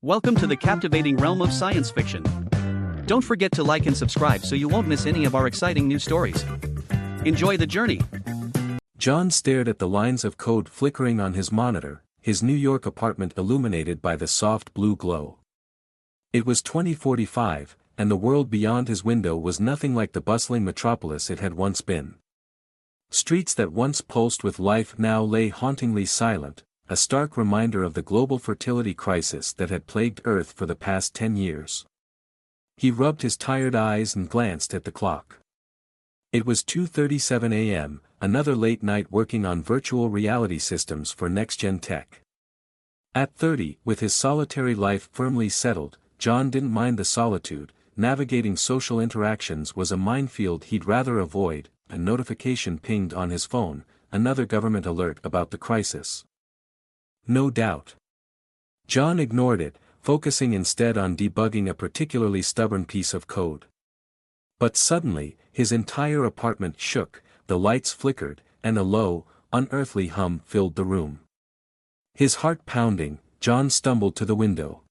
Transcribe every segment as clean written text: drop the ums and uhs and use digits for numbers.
Welcome to the captivating realm of science fiction. Don't forget to like and subscribe so you won't miss any of our exciting new stories. Enjoy the journey. John stared at the lines of code flickering on his monitor, his New York apartment illuminated by the soft blue glow. It was 2045, and the world beyond his window was nothing like the bustling metropolis it had once been. Streets that once pulsed with life now lay hauntingly silent, a stark reminder of the global fertility crisis that had plagued Earth for the past 10 years. He rubbed his tired eyes and glanced at the clock. It was 2:37 a.m., another late night working on virtual reality systems for next-gen tech. At 30, with his solitary life firmly settled, John didn't mind the solitude. Navigating social interactions was a minefield he'd rather avoid. A notification pinged on his phone, another government alert about the crisis. No doubt. John ignored it, focusing instead on debugging a particularly stubborn piece of code. But suddenly, his entire apartment shook, the lights flickered, and a low, unearthly hum filled the room. His heart pounding, John stumbled to the window.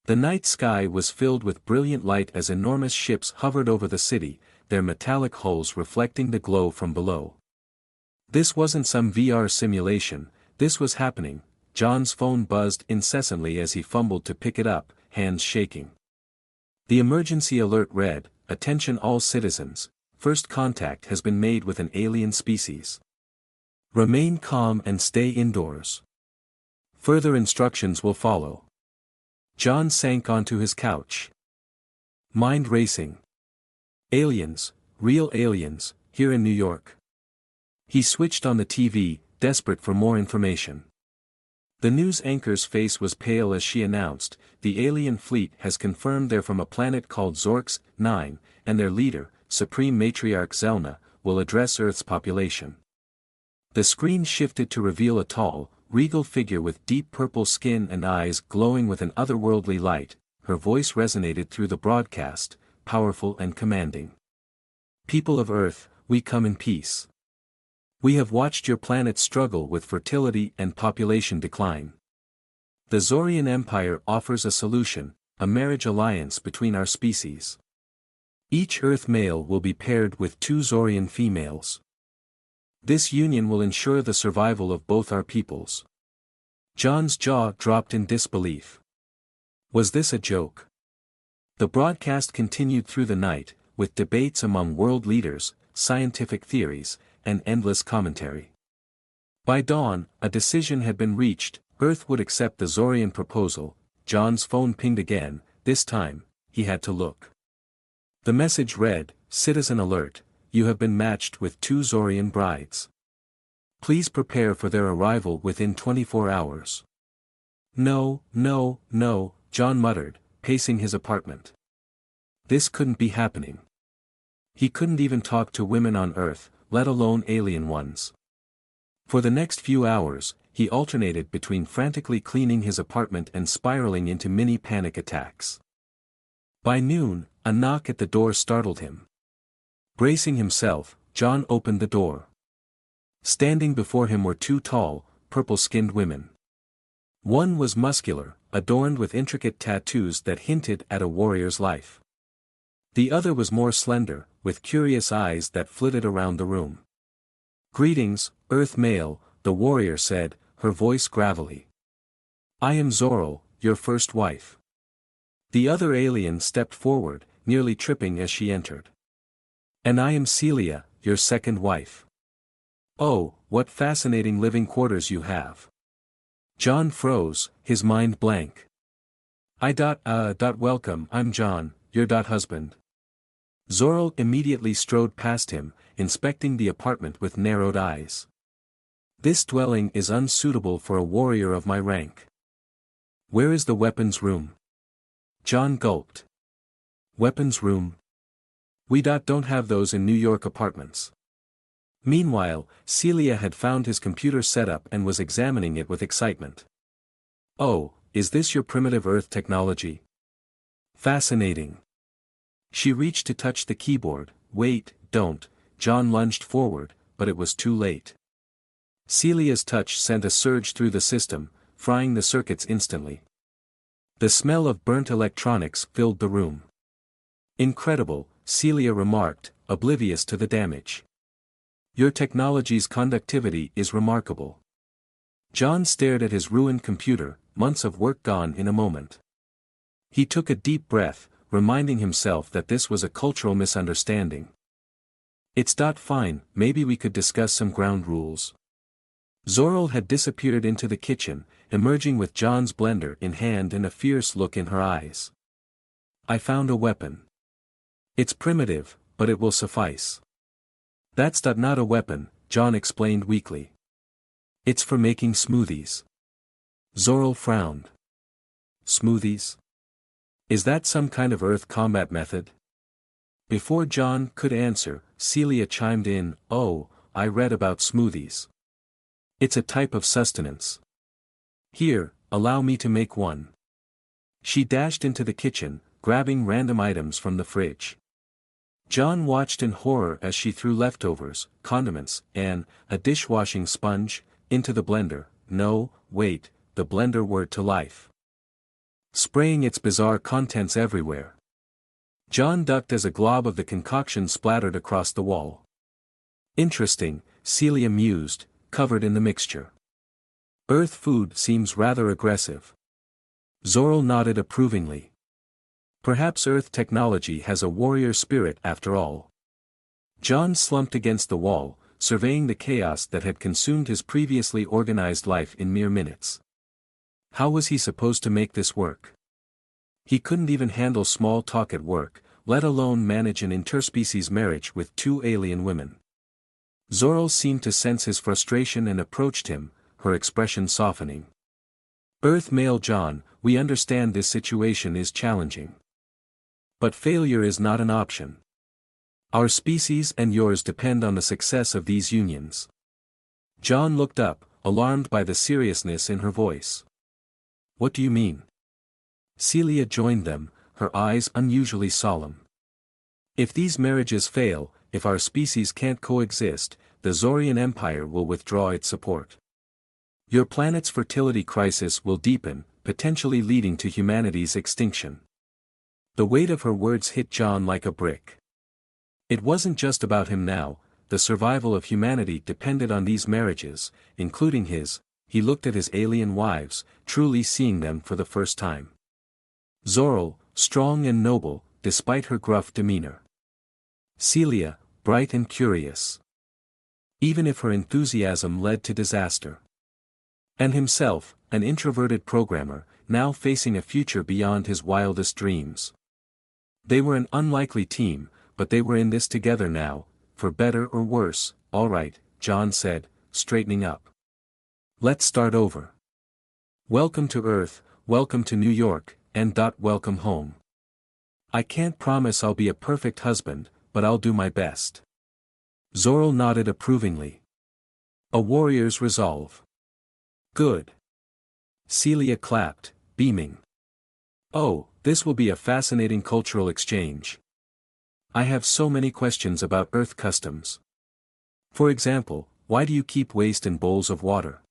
The night sky was filled with brilliant light as enormous ships hovered over the city, their metallic hulls reflecting the glow from below. This wasn't some VR simulation, this was happening. John's phone buzzed incessantly as he fumbled to pick it up, hands shaking. The emergency alert read, "Attention all citizens, first contact has been made with an alien species. Remain calm and stay indoors. Further instructions will follow." John sank onto his couch. Mind racing. Aliens, real aliens, here in New York. He switched on the TV, desperate for more information. The news anchor's face was pale as she announced, "The alien fleet has confirmed they're from a planet called Zorx 9, and their leader, Supreme Matriarch Zelna, will address Earth's population." The screen shifted to reveal a tall, regal figure with deep purple skin and eyes glowing with an otherworldly light. Her voice resonated through the broadcast, powerful and commanding. "People of Earth, we come in peace. We have watched your planet struggle with fertility and population decline. The Zorian Empire offers a solution, a marriage alliance between our species. Each Earth male will be paired with 2 Zorian females. This union will ensure the survival of both our peoples." John's jaw dropped in disbelief. Was this a joke? The broadcast continued through the night, with debates among world leaders, scientific theories, and endless commentary. By dawn, a decision had been reached. Earth would accept the Zorian proposal. John's phone pinged again, this time, he had to look. The message read, "Citizen alert, you have been matched with 2 Zorian brides. Please prepare for their arrival within 24 hours. No, no, no, John muttered, pacing his apartment. This couldn't be happening. He couldn't even talk to women on Earth, let alone alien ones. For the next few hours, he alternated between frantically cleaning his apartment and spiraling into mini panic attacks. By noon, a knock at the door startled him. Bracing himself, John opened the door. Standing before him were 2 tall, purple-skinned women. One was muscular, adorned with intricate tattoos that hinted at a warrior's life. The other was more slender, with curious eyes that flitted around the room. "Greetings, Earth male," the warrior said, her voice gravelly. "I am Zorro, your first wife." The other alien stepped forward, nearly tripping as she entered. "And I am Celia, your second wife." "Oh, what fascinating living quarters you have." John froze, his mind blank. Welcome, I'm John, your husband." Zorro immediately strode past him, inspecting the apartment with narrowed eyes. "This dwelling is unsuitable for a warrior of my rank. Where is the weapons room?" John gulped. "Weapons room? We don't have those in New York apartments." Meanwhile, Celia had found his computer setup and was examining it with excitement. "Oh, is this your primitive Earth technology? Fascinating." She reached to touch the keyboard. "Wait, don't." John lunged forward, but it was too late. Celia's touch sent a surge through the system, frying the circuits instantly. The smell of burnt electronics filled the room. Incredible, Celia remarked, oblivious to the damage. Your technology's conductivity is remarkable. John stared at his ruined computer, months of work gone in a moment. He took a deep breath, reminding himself that this was a cultural misunderstanding. It's fine, maybe we could discuss some ground rules. Zoril had disappeared into the kitchen, emerging with John's blender in hand and a fierce look in her eyes. I found a weapon. It's primitive, but it will suffice. That's not a weapon, John explained weakly. It's for making smoothies. Zoril frowned. Smoothies? Is that some kind of earth combat method? Before John could answer, Celia chimed in, oh, I read about smoothies. It's a type of sustenance. Here, allow me to make one. She dashed into the kitchen, grabbing random items from the fridge. John watched in horror as she threw leftovers, condiments, and a dishwashing sponge into the blender. No, wait, the blender whirred to life, spraying its bizarre contents everywhere. John ducked as a glob of the concoction splattered across the wall. Interesting, Celia mused, covered in the mixture. Earth food seems rather aggressive. Zoril nodded approvingly. Perhaps Earth technology has a warrior spirit after all. John slumped against the wall, surveying the chaos that had consumed his previously organized life in mere minutes. How was he supposed to make this work? He couldn't even handle small talk at work, let alone manage an interspecies marriage with two alien women. Zoril seemed to sense his frustration and approached him, her expression softening. Earth male John, we understand this situation is challenging. But failure is not an option. Our species and yours depend on the success of these unions. John looked up, alarmed by the seriousness in her voice. What do you mean? Celia joined them, her eyes unusually solemn. If these marriages fail, if our species can't coexist, the Zorian Empire will withdraw its support. Your planet's fertility crisis will deepen, potentially leading to humanity's extinction. The weight of her words hit John like a brick. It wasn't just about him now, the survival of humanity depended on these marriages, including his. He looked at his alien wives, truly seeing them for the first time. Zoril, strong and noble, despite her gruff demeanor. Celia, bright and curious. Even if her enthusiasm led to disaster. And himself, an introverted programmer, now facing a future beyond his wildest dreams. They were an unlikely team, but they were in this together now, for better or worse. All right, John said, straightening up. Let's start over. Welcome to Earth, welcome to New York, and welcome home. I can't promise I'll be a perfect husband, but I'll do my best. Zoril nodded approvingly. A warrior's resolve. Good. Celia clapped, beaming. Oh, this will be a fascinating cultural exchange. I have so many questions about Earth customs. For example, why do you keep waste in bowls of water?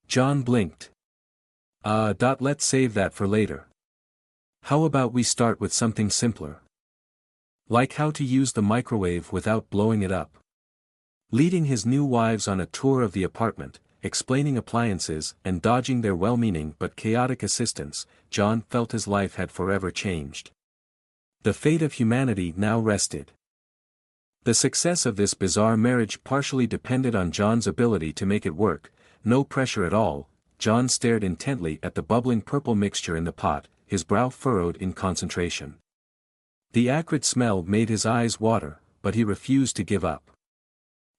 John blinked. Let's save that for later. How about we start with something simpler? Like how to use the microwave without blowing it up. Leading his new wives on a tour of the apartment, explaining appliances and dodging their well-meaning but chaotic assistants, John felt his life had forever changed. The fate of humanity now rested. The success of this bizarre marriage partially depended on John's ability to make it work. No pressure at all. John stared intently at the bubbling purple mixture in the pot, his brow furrowed in concentration. The acrid smell made his eyes water, but he refused to give up.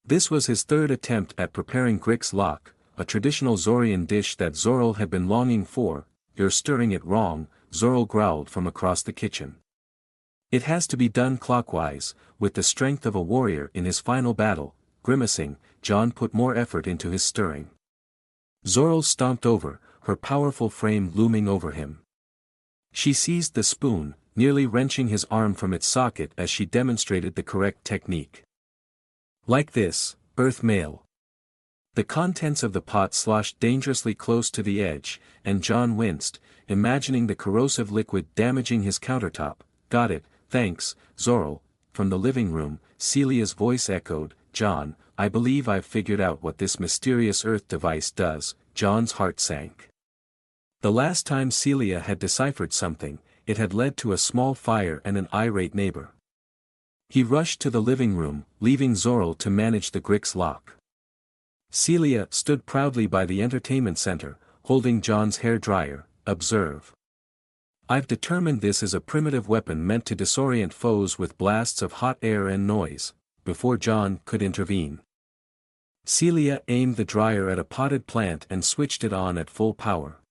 This was his third attempt at preparing Grix Lok, a traditional Zorian dish that Zoril had been longing for. You're stirring it wrong, Zoril growled from across the kitchen. It has to be done clockwise, with the strength of a warrior in his final battle. Grimacing, John put more effort into his stirring. Zoril stomped over, her powerful frame looming over him. She seized the spoon, nearly wrenching his arm from its socket as she demonstrated the correct technique. Like this, Earth male. The contents of the pot sloshed dangerously close to the edge, and John winced, imagining the corrosive liquid damaging his countertop. "Got it, thanks, Zorro." From the living room, Celia's voice echoed, "John, I believe I've figured out what this mysterious Earth device does." John's heart sank. The last time Celia had deciphered something, it had led to a small fire and an irate neighbor. He rushed to the living room, leaving Zorro to manage the Grix lock. Celia stood proudly by the entertainment center, holding John's hair dryer. "Observe. I've determined this is a primitive weapon meant to disorient foes with blasts of hot air and noise." Before John could intervene, Celia aimed the dryer at a potted plant and switched it on at full power.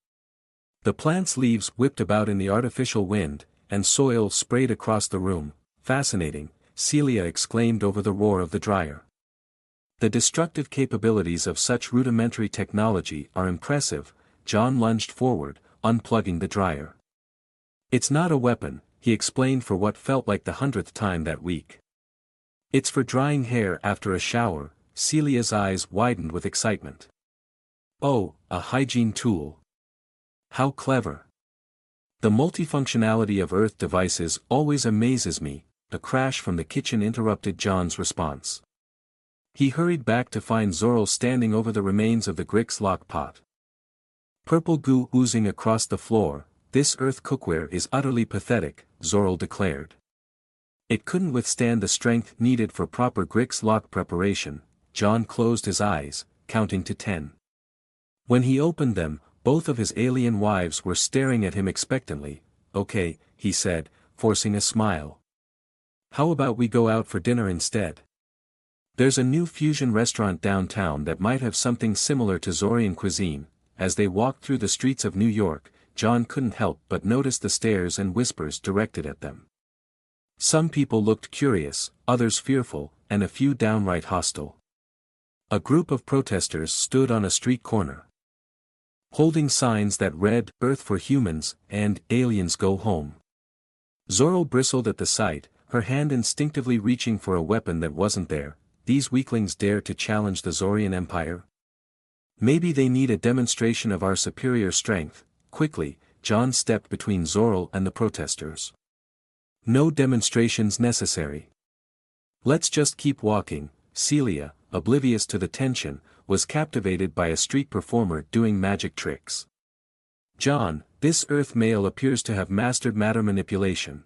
The plant's leaves whipped about in the artificial wind, and soil sprayed across the room. "Fascinating," Celia exclaimed over the roar of the dryer. "The destructive capabilities of such rudimentary technology are impressive." John lunged forward, unplugging the dryer. "It's not a weapon," he explained for what felt like the 100th time that week. "It's for drying hair after a shower." Celia's eyes widened with excitement. "Oh, a hygiene tool. How clever." "The multifunctionality of Earth devices always amazes me." A crash from the kitchen interrupted John's response. He hurried back to find Zorro standing over the remains of the Grix lock pot. Purple goo oozing across the floor. "This Earth cookware is utterly pathetic," Zorro declared. "It couldn't withstand the strength needed for proper Grix lock preparation." John closed his eyes, counting to 10. When he opened them, both of his alien wives were staring at him expectantly. "Okay," he said, forcing a smile. "How about we go out for dinner instead? There's a new fusion restaurant downtown that might have something similar to Zorian cuisine." As they walked through the streets of New York, John couldn't help but notice the stares and whispers directed at them. Some people looked curious, others fearful, and a few downright hostile. A group of protesters stood on a street corner, holding signs that read, "Earth for humans," and "Aliens go home." Zorro bristled at the sight, her hand instinctively reaching for a weapon that wasn't there. These weaklings dare to challenge the Zorian Empire? Maybe they need a demonstration of our superior strength. Quickly, John stepped between Zorro and the protesters. "No demonstrations necessary. Let's just keep walking." Celia, oblivious to the tension, was captivated by a street performer doing magic tricks. "John, this Earth male appears to have mastered matter manipulation.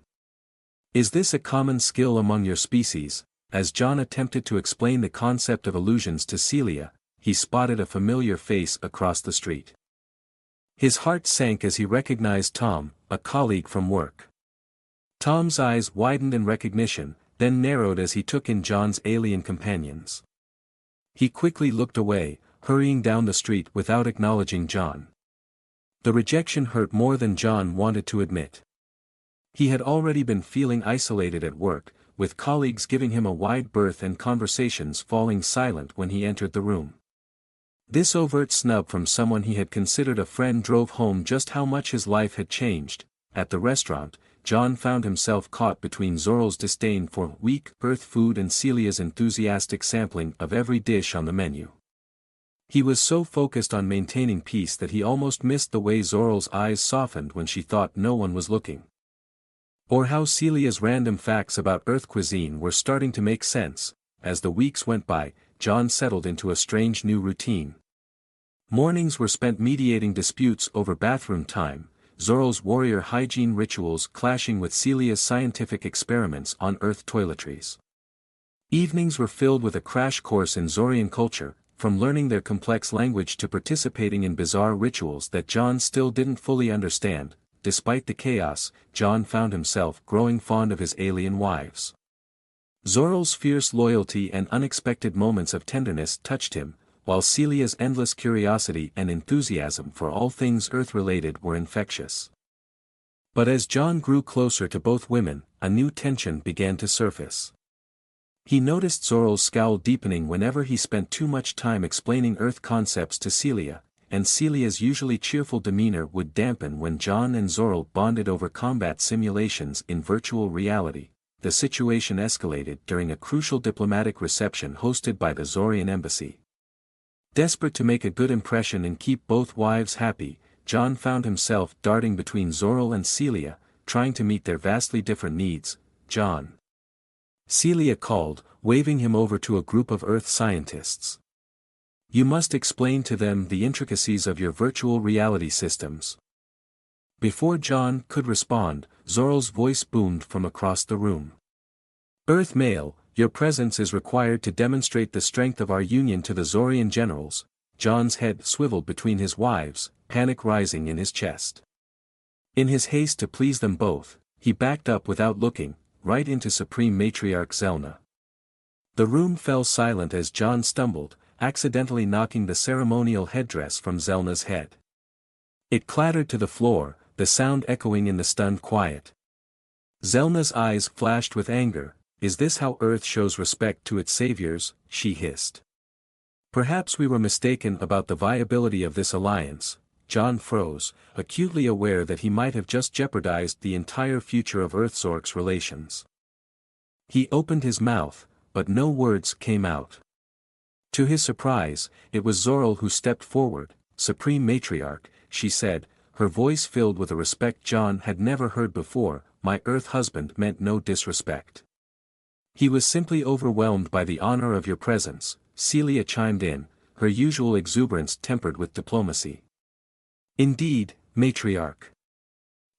Is this a common skill among your species?" As John attempted to explain the concept of illusions to Celia, he spotted a familiar face across the street. His heart sank as he recognized Tom, a colleague from work. Tom's eyes widened in recognition, then narrowed as he took in John's alien companions. He quickly looked away, hurrying down the street without acknowledging John. The rejection hurt more than John wanted to admit. He had already been feeling isolated at work, with colleagues giving him a wide berth and conversations falling silent when he entered the room. This overt snub from someone he had considered a friend drove home just how much his life had changed. At the restaurant, John found himself caught between Zorro's disdain for weak Earth food and Celia's enthusiastic sampling of every dish on the menu. He was so focused on maintaining peace that he almost missed the way Zorro's eyes softened when she thought no one was looking. Or how Celia's random facts about Earth cuisine were starting to make sense. As the weeks went by, John settled into a strange new routine. Mornings were spent mediating disputes over bathroom time, Zorro's warrior hygiene rituals clashing with Celia's scientific experiments on Earth toiletries. Evenings were filled with a crash course in Zorian culture, from learning their complex language to participating in bizarre rituals that John still didn't fully understand. Despite the chaos, John found himself growing fond of his alien wives. Zorro's fierce loyalty and unexpected moments of tenderness touched him, while Celia's endless curiosity and enthusiasm for all things Earth-related were infectious. But as John grew closer to both women, a new tension began to surface. He noticed Zorro's scowl deepening whenever he spent too much time explaining Earth concepts to Celia, and Celia's usually cheerful demeanor would dampen when John and Zorro bonded over combat simulations in virtual reality. The situation escalated during a crucial diplomatic reception hosted by the Zorian embassy. Desperate to make a good impression and keep both wives happy, John found himself darting between Zoril and Celia, trying to meet their vastly different needs. "John," Celia called, waving him over to a group of Earth scientists. "You must explain to them the intricacies of your virtual reality systems." Before John could respond, Zoril's voice boomed from across the room. "Earth male, your presence is required to demonstrate the strength of our union to the Zorian generals." John's head swiveled between his wives, panic rising in his chest. In his haste to please them both, he backed up without looking, right into Supreme Matriarch Zelna. The room fell silent as John stumbled, accidentally knocking the ceremonial headdress from Zelna's head. It clattered to the floor, the sound echoing in the stunned quiet. Zelna's eyes flashed with anger. "Is this how Earth shows respect to its saviors?" she hissed. "Perhaps we were mistaken about the viability of this alliance." John froze, acutely aware that he might have just jeopardized the entire future of Earth-Zork's relations. He opened his mouth, but no words came out. To his surprise, it was Zoril who stepped forward. "Supreme Matriarch," she said, her voice filled with a respect John had never heard before. "My Earth husband meant no disrespect. He was simply overwhelmed by the honor of your presence," Celia chimed in, her usual exuberance tempered with diplomacy. "Indeed, Matriarch.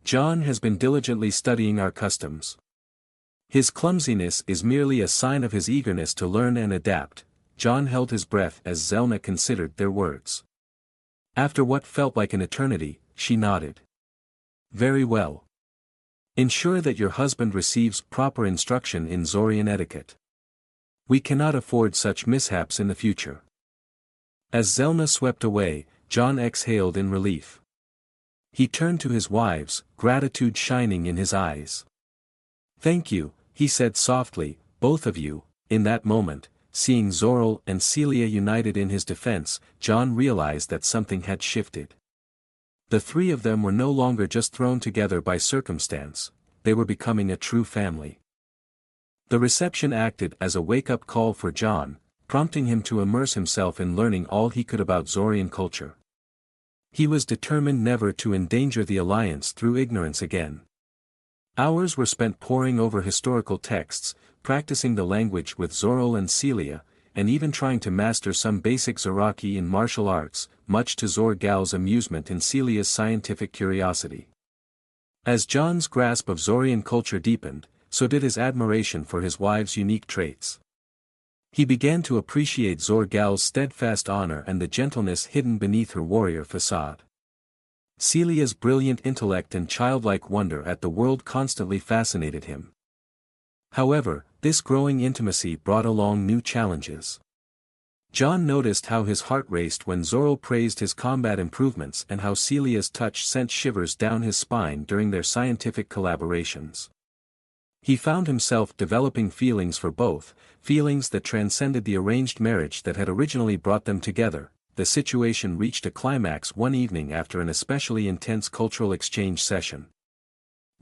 John has been diligently studying our customs. His clumsiness is merely a sign of his eagerness to learn and adapt." John held his breath as Zelna considered their words. After what felt like an eternity, she nodded. "Very well. Ensure that your husband receives proper instruction in Zorian etiquette. We cannot afford such mishaps in the future." As Zelna swept away, John exhaled in relief. He turned to his wives, gratitude shining in his eyes. "Thank you," he said softly, "both of you." In that moment, seeing Zoril and Celia united in his defense, John realized that something had shifted. The three of them were no longer just thrown together by circumstance, they were becoming a true family. The reception acted as a wake-up call for John, prompting him to immerse himself in learning all he could about Zorian culture. He was determined never to endanger the alliance through ignorance again. Hours were spent poring over historical texts, practicing the language with Zoril and Celia, and even trying to master some basic Zoraki in martial arts, much to Zor-Gal's amusement and Celia's scientific curiosity. As John's grasp of Zorian culture deepened, so did his admiration for his wife's unique traits. He began to appreciate Zor-Gal's steadfast honor and the gentleness hidden beneath her warrior facade. Celia's brilliant intellect and childlike wonder at the world constantly fascinated him. However, this growing intimacy brought along new challenges. John noticed how his heart raced when Zoril praised his combat improvements and how Celia's touch sent shivers down his spine during their scientific collaborations. He found himself developing feelings for both, feelings that transcended the arranged marriage that had originally brought them together. The situation reached a climax one evening after an especially intense cultural exchange session.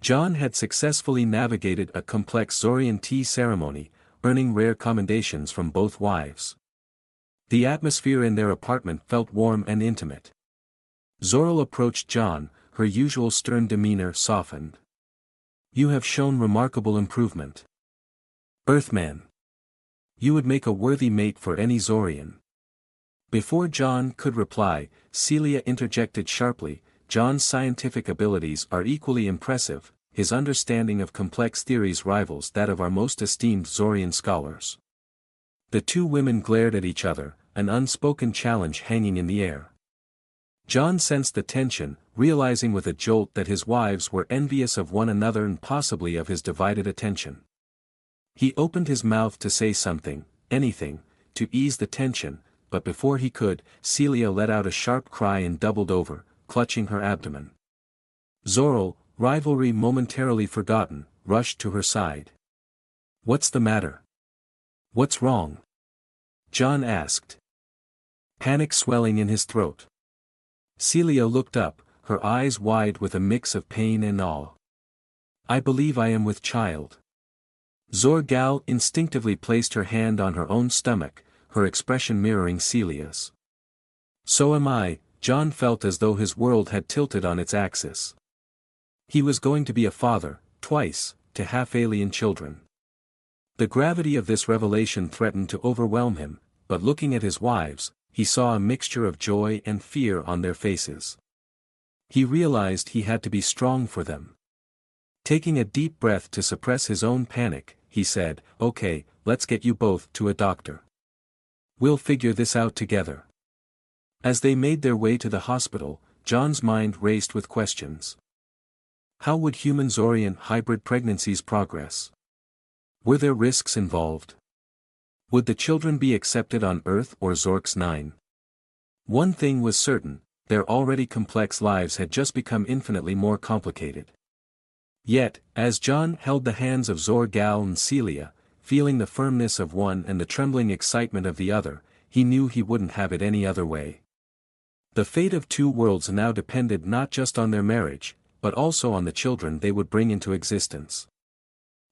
John had successfully navigated a complex Zorian tea ceremony, earning rare commendations from both wives. The atmosphere in their apartment felt warm and intimate. Zoril approached John, her usual stern demeanor softened. "You have shown remarkable improvement. Earthman. You would make a worthy mate for any Zorian." Before John could reply, Celia interjected sharply, "John's scientific abilities are equally impressive, his understanding of complex theories rivals that of our most esteemed Zorian scholars." The two women glared at each other, an unspoken challenge hanging in the air. John sensed the tension, realizing with a jolt that his wives were envious of one another and possibly of his divided attention. He opened his mouth to say something, anything, to ease the tension, but before he could, Celia let out a sharp cry and doubled over, clutching her abdomen. Zoril, rivalry momentarily forgotten, rushed to her side. "What's the matter? What's wrong?" John asked. Panic swelling in his throat. Celia looked up, her eyes wide with a mix of pain and awe. "I believe I am with child." Zor-Gal instinctively placed her hand on her own stomach, her expression mirroring Celia's. So am I. John felt as though his world had tilted on its axis. He was going to be a father, twice, to half-alien children. The gravity of this revelation threatened to overwhelm him, but looking at his wives, he saw a mixture of joy and fear on their faces. He realized he had to be strong for them. Taking a deep breath to suppress his own panic, he said, "Okay, let's get you both to a doctor. We'll figure this out together." As they made their way to the hospital, John's mind raced with questions. How would human-Zorian hybrid pregnancies progress? Were there risks involved? Would the children be accepted on Earth or Zork's 9? One thing was certain, their already complex lives had just become infinitely more complicated. Yet, as John held the hands of Zor-Gal and Celia, feeling the firmness of one and the trembling excitement of the other, he knew he wouldn't have it any other way. The fate of two worlds now depended not just on their marriage, but also on the children they would bring into existence.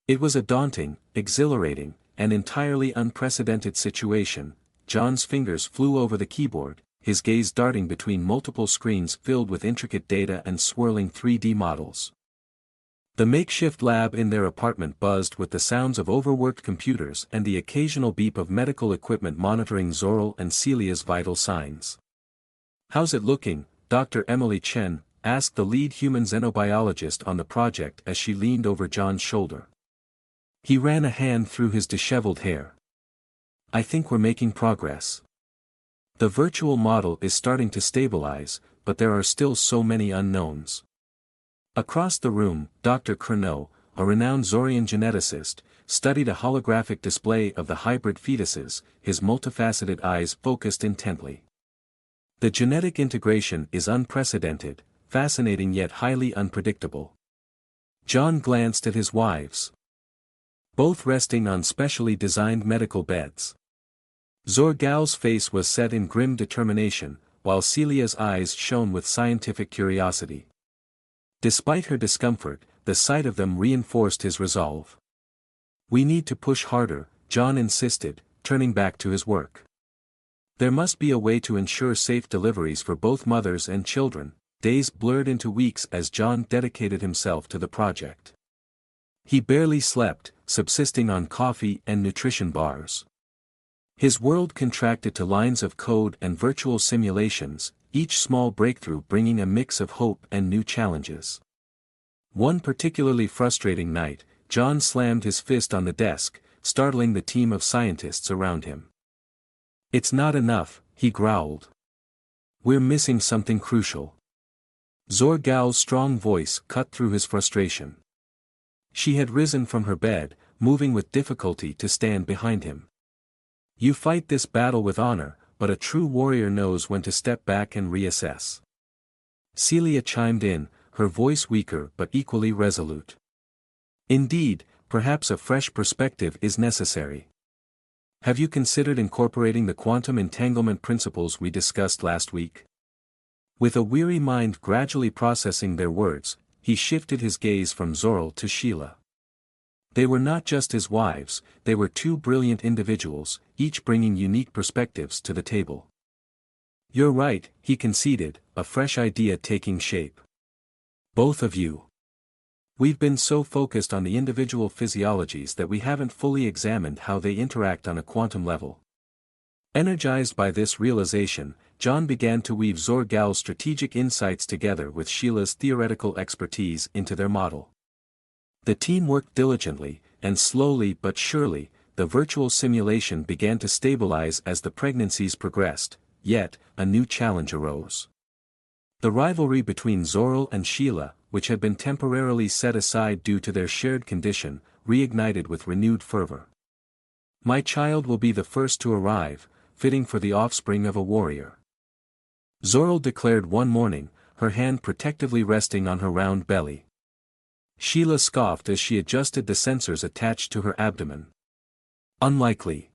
It was a daunting, exhilarating, and entirely unprecedented situation. John's fingers flew over the keyboard, his gaze darting between multiple screens filled with intricate data and swirling 3D models. The makeshift lab in their apartment buzzed with the sounds of overworked computers and the occasional beep of medical equipment monitoring Zorro and Celia's vital signs. "How's it looking, Dr. Emily Chen?" asked the lead human xenobiologist on the project as she leaned over John's shoulder. He ran a hand through his disheveled hair. "I think we're making progress. The virtual model is starting to stabilize, but there are still so many unknowns." Across the room, Dr. Curnow, a renowned Zorian geneticist, studied a holographic display of the hybrid fetuses, his multifaceted eyes focused intently. The genetic integration is unprecedented, fascinating yet highly unpredictable. John glanced at his wives. Both resting on specially designed medical beds. Zor-Gal's face was set in grim determination, while Celia's eyes shone with scientific curiosity. Despite her discomfort, the sight of them reinforced his resolve. "We need to push harder," John insisted, turning back to his work. There must be a way to ensure safe deliveries for both mothers and children. Days blurred into weeks as John dedicated himself to the project. He barely slept, subsisting on coffee and nutrition bars. His world contracted to lines of code and virtual simulations, each small breakthrough bringing a mix of hope and new challenges. One particularly frustrating night, John slammed his fist on the desk, startling the team of scientists around him. "It's not enough," he growled. "We're missing something crucial." Zor-Gal's strong voice cut through his frustration. She had risen from her bed, moving with difficulty to stand behind him. "You fight this battle with honor, but a true warrior knows when to step back and reassess." Celia chimed in, her voice weaker but equally resolute. "Indeed, perhaps a fresh perspective is necessary. Have you considered incorporating the quantum entanglement principles we discussed last week?" With a weary mind gradually processing their words, he shifted his gaze from Zorro to Sheila. They were not just his wives, they were two brilliant individuals, each bringing unique perspectives to the table. "You're right," he conceded, a fresh idea taking shape. "Both of you. We've been so focused on the individual physiologies that we haven't fully examined how they interact on a quantum level." Energized by this realization, John began to weave Zor-Gal's strategic insights together with Sheila's theoretical expertise into their model. The team worked diligently, and slowly but surely, the virtual simulation began to stabilize as the pregnancies progressed, yet, a new challenge arose. The rivalry between Zorro and Sheila, which had been temporarily set aside due to their shared condition, reignited with renewed fervor. "My child will be the first to arrive, fitting for the offspring of a warrior," Zorro declared one morning, her hand protectively resting on her round belly. Sheila scoffed as she adjusted the sensors attached to her abdomen. "Unlikely.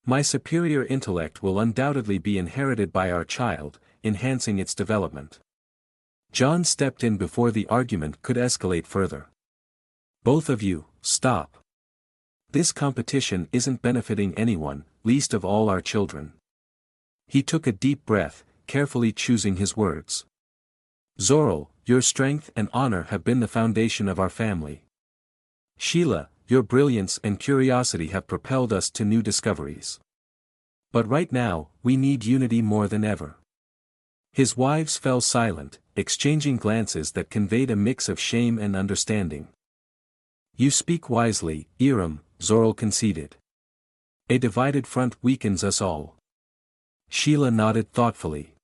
My superior intellect will undoubtedly be inherited by our child, enhancing its development." John stepped in before the argument could escalate further. "Both of you, stop. This competition isn't benefiting anyone, least of all our children." He took a deep breath, carefully choosing his words. Zorro, your strength and honor have been the foundation of our family. Sheila, your brilliance and curiosity have propelled us to new discoveries. But right now, we need unity more than ever. His wives fell silent, exchanging glances that conveyed a mix of shame and understanding. You speak wisely, Iram, Zorro conceded. A divided front weakens us all. Sheila nodded thoughtfully.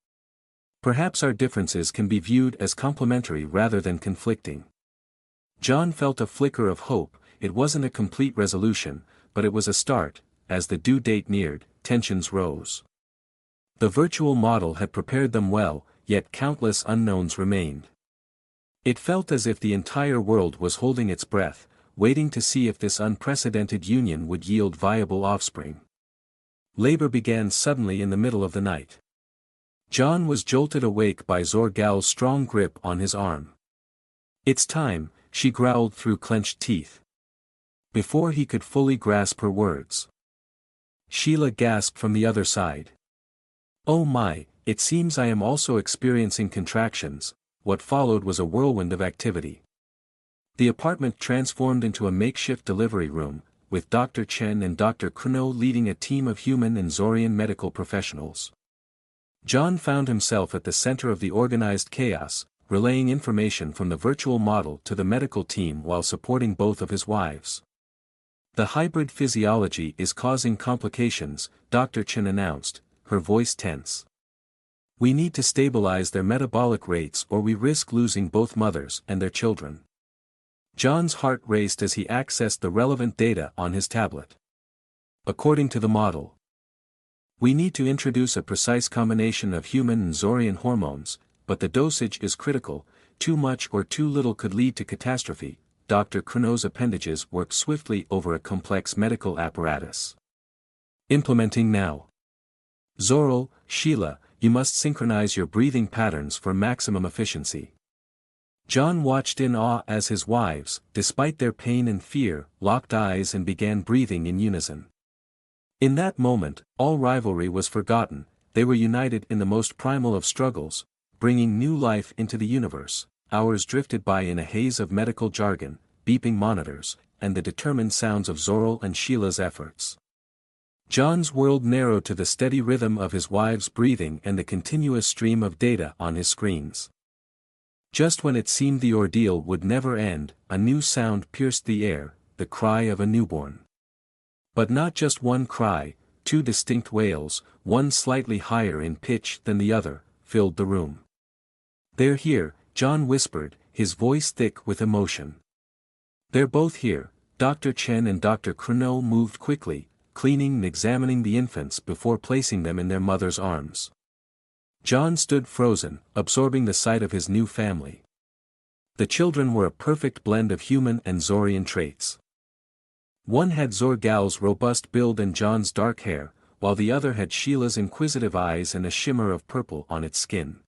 Perhaps our differences can be viewed as complementary rather than conflicting. John felt a flicker of hope. It wasn't a complete resolution, but it was a start. As the due date neared, tensions rose. The virtual model had prepared them well, yet countless unknowns remained. It felt as if the entire world was holding its breath, waiting to see if this unprecedented union would yield viable offspring. Labor began suddenly in the middle of the night. John was jolted awake by Zor-Gal's strong grip on his arm. It's time, she growled through clenched teeth. Before he could fully grasp her words, Sheila gasped from the other side. Oh my, it seems I am also experiencing contractions. What followed was a whirlwind of activity. The apartment transformed into a makeshift delivery room, with Dr. Chen and Dr. Kuno leading a team of human and Zorian medical professionals. John found himself at the center of the organized chaos, relaying information from the virtual model to the medical team while supporting both of his wives. The hybrid physiology is causing complications, Dr. Chen announced, her voice tense. We need to stabilize their metabolic rates or we risk losing both mothers and their children. John's heart raced as he accessed the relevant data on his tablet. According to the model, we need to introduce a precise combination of human and Zorian hormones, but the dosage is critical. Too much or too little could lead to catastrophe. Dr. Kuno's appendages worked swiftly over a complex medical apparatus. Implementing now. Zorro, Sheila, you must synchronize your breathing patterns for maximum efficiency. John watched in awe as his wives, despite their pain and fear, locked eyes and began breathing in unison. In that moment, all rivalry was forgotten. They were united in the most primal of struggles, bringing new life into the universe. Hours drifted by in a haze of medical jargon, beeping monitors, and the determined sounds of Zorro and Sheila's efforts. John's world narrowed to the steady rhythm of his wives' breathing and the continuous stream of data on his screens. Just when it seemed the ordeal would never end, a new sound pierced the air, the cry of a newborn. But not just one cry, two distinct wails, one slightly higher in pitch than the other, filled the room. They're here, John whispered, his voice thick with emotion. They're both here. Dr. Chen and Dr. Kuno moved quickly, cleaning and examining the infants before placing them in their mother's arms. John stood frozen, absorbing the sight of his new family. The children were a perfect blend of human and Zorian traits. One had Zor-Gal's robust build and John's dark hair, while the other had Sheila's inquisitive eyes and a shimmer of purple on its skin.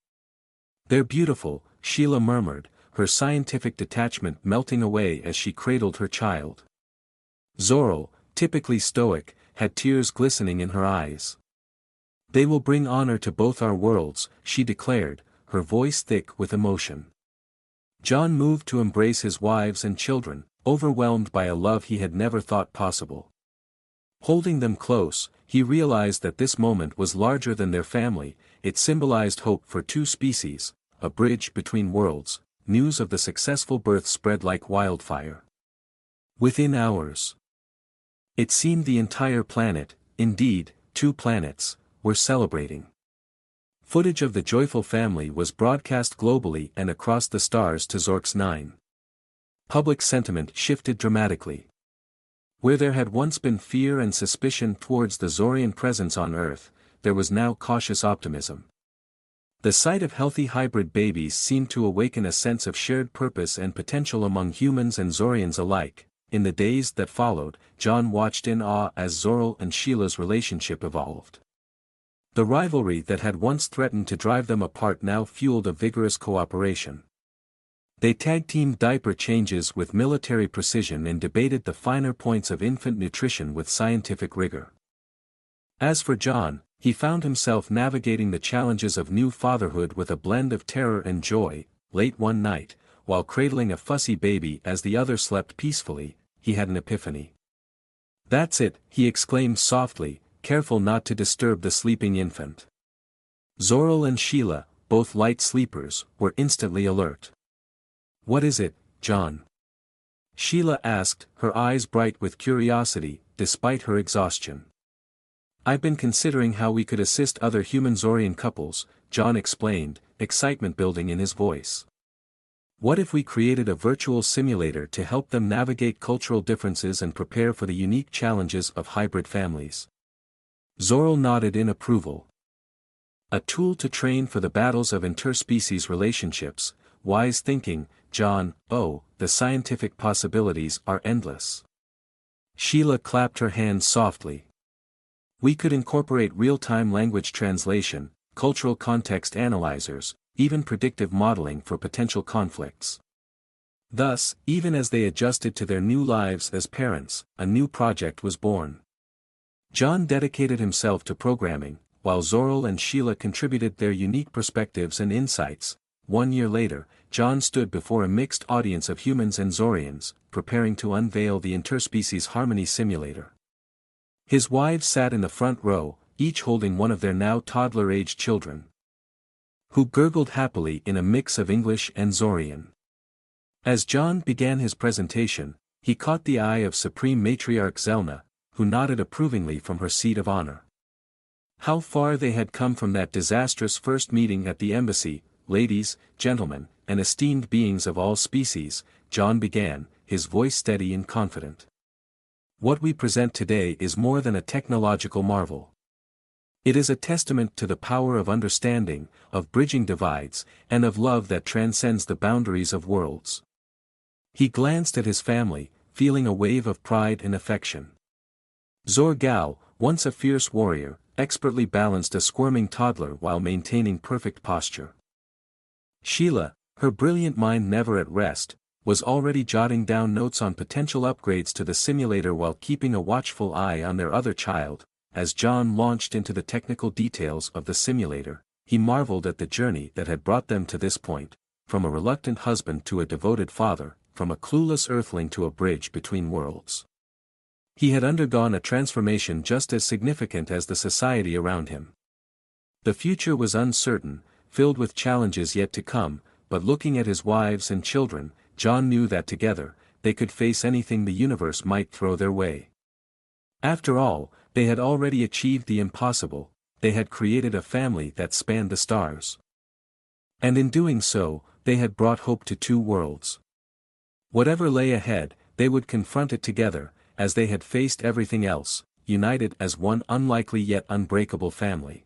They're beautiful, Sheila murmured, her scientific detachment melting away as she cradled her child. Zorro, typically stoic, had tears glistening in her eyes. They will bring honor to both our worlds, she declared, her voice thick with emotion. John moved to embrace his wives and children, overwhelmed by a love he had never thought possible. Holding them close, he realized that this moment was larger than their family. It symbolized hope for two species, a bridge between worlds. News of the successful birth spread like wildfire. Within hours, it seemed the entire planet, indeed, 2 planets, were celebrating. Footage of the joyful family was broadcast globally and across the stars to Zork's 9. Public sentiment shifted dramatically. Where there had once been fear and suspicion towards the Zorian presence on Earth, there was now cautious optimism. The sight of healthy hybrid babies seemed to awaken a sense of shared purpose and potential among humans and Zorians alike. In the days that followed, John watched in awe as Zorro and Sheila's relationship evolved. The rivalry that had once threatened to drive them apart now fueled a vigorous cooperation. They tag-teamed diaper changes with military precision and debated the finer points of infant nutrition with scientific rigor. As for John, He found himself navigating the challenges of new fatherhood with a blend of terror and joy. Late one night, while cradling a fussy baby as the other slept peacefully, he had an epiphany. "That's it," he exclaimed softly, careful not to disturb the sleeping infant. Zoril and Sheila, both light sleepers, were instantly alert. "What is it, John?" Sheila asked, her eyes bright with curiosity, despite her exhaustion. "I've been considering how we could assist other human Zorian couples," John explained, excitement building in his voice. "What if we created a virtual simulator to help them navigate cultural differences and prepare for the unique challenges of hybrid families?" Zoril nodded in approval. "A tool to train for the battles of interspecies relationships, wise thinking, John. Oh, the scientific possibilities are endless." Sheila clapped her hands softly. "We could incorporate real-time language translation, cultural context analyzers, even predictive modeling for potential conflicts. Thus, even as they adjusted to their new lives as parents, a new project was born." John dedicated himself to programming, while Zoril and Sheila contributed their unique perspectives and insights. 1 year later, John stood before a mixed audience of humans and Zorians, preparing to unveil the interspecies harmony simulator. His wives sat in the front row, each holding one of their now toddler-aged children, who gurgled happily in a mix of English and Zorian. As John began his presentation, he caught the eye of Supreme Matriarch Zelna, who nodded approvingly from her seat of honor. How far they had come from that disastrous first meeting at the embassy. "Ladies, gentlemen, and esteemed beings of all species," John began, his voice steady and confident. "What we present today is more than a technological marvel. It is a testament to the power of understanding, of bridging divides, and of love that transcends the boundaries of worlds." He glanced at his family, feeling a wave of pride and affection. Zor-Gal, once a fierce warrior, expertly balanced a squirming toddler while maintaining perfect posture. Sheila, her brilliant mind never at rest, was already jotting down notes on potential upgrades to the simulator while keeping a watchful eye on their other child. As John launched into the technical details of the simulator, he marveled at the journey that had brought them to this point, from a reluctant husband to a devoted father, from a clueless earthling to a bridge between worlds. He had undergone a transformation just as significant as the society around him. The future was uncertain, filled with challenges yet to come, but looking at his wives and children, John knew that together, they could face anything the universe might throw their way. After all, they had already achieved the impossible, they had created a family that spanned the stars. And in doing so, they had brought hope to 2 worlds. Whatever lay ahead, they would confront it together, as they had faced everything else, united as one unlikely yet unbreakable family.